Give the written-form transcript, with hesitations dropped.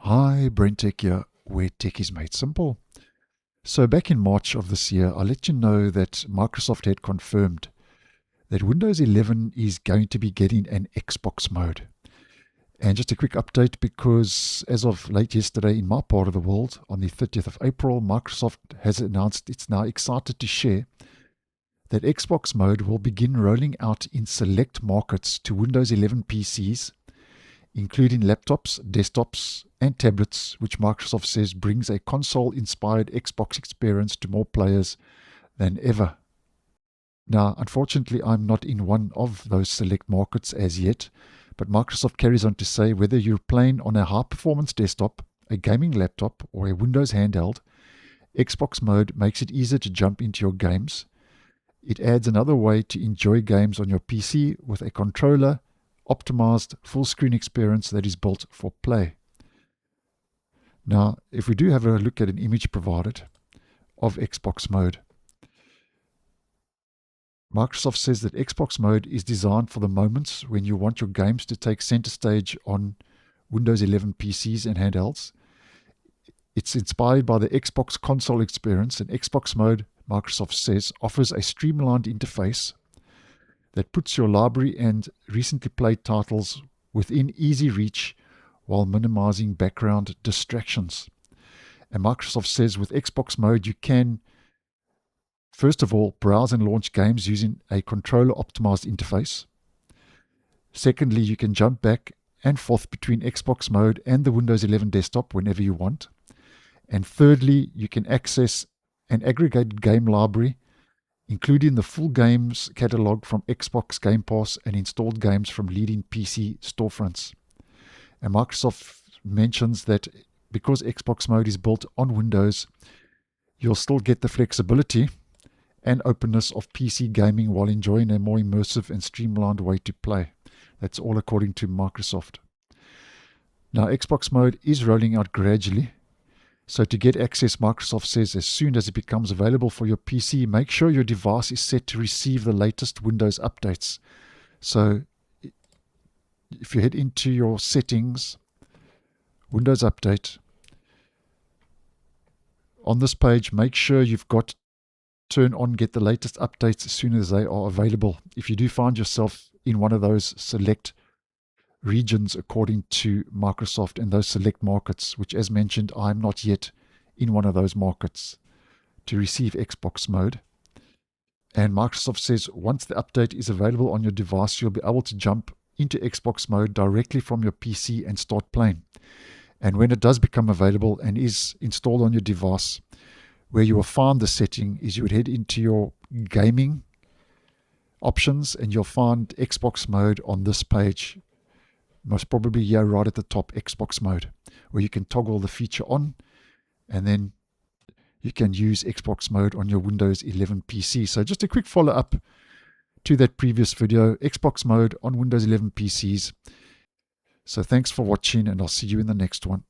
Hi, BrenTech here, where tech is made simple. So back in March of this year, I let you know that Microsoft had confirmed that Windows 11 is going to be getting an Xbox mode. And just a quick update, because as of late yesterday in my part of the world, on the 30th of April, Microsoft has announced it's now excited to share that Xbox mode will begin rolling out in select markets to Windows 11 PCs, including laptops, desktops, and tablets, which Microsoft says brings a console-inspired Xbox experience to more players than ever. Now, unfortunately, I'm not in one of those select markets as yet, but Microsoft carries on to say whether you're playing on a high-performance desktop, a gaming laptop, or a Windows handheld, Xbox mode makes it easier to jump into your games. It adds another way to enjoy games on your PC with a controller, optimized full-screen experience that is built for play. Now, if we do have a look at an image provided of Xbox mode, Microsoft says that Xbox mode is designed for the moments when you want your games to take center stage on Windows 11 PCs and handhelds. It's inspired by the Xbox console experience, and Xbox mode, Microsoft says, offers a streamlined interface that puts your library and recently played titles within easy reach while minimizing background distractions. And Microsoft says with Xbox mode, you can, first of all, browse and launch games using a controller-optimized interface. Secondly, you can jump back and forth between Xbox mode and the Windows 11 desktop whenever you want. And thirdly, you can access an aggregated game library, including the full games catalog from Xbox Game Pass and installed games from leading PC storefronts. And Microsoft mentions that because Xbox mode is built on Windows, you'll still get the flexibility and openness of PC gaming while enjoying a more immersive and streamlined way to play. That's all according to Microsoft. Now, Xbox mode is rolling out gradually. So to get access, Microsoft says as soon as it becomes available for your PC, make sure your device is set to receive the latest Windows updates. So if you head into your settings, Windows Update, on this page, make sure you've got turn on get the latest updates as soon as they are available. If you do find yourself in one of those select regions according to Microsoft and those select markets, which as mentioned, I'm not yet in one of those markets to receive Xbox mode. And Microsoft says once the update is available on your device, you'll be able to jump into Xbox mode directly from your PC and start playing. And when it does become available and is installed on your device, where you will find the setting is you would head into your gaming options and you'll find Xbox mode on this page. Most probably here right at the top, Xbox mode, where you can toggle the feature on, and then you can use Xbox mode on your Windows 11 PC. So just a quick follow-up to that previous video, Xbox mode on Windows 11 PCs. So thanks for watching, and I'll see you in the next one.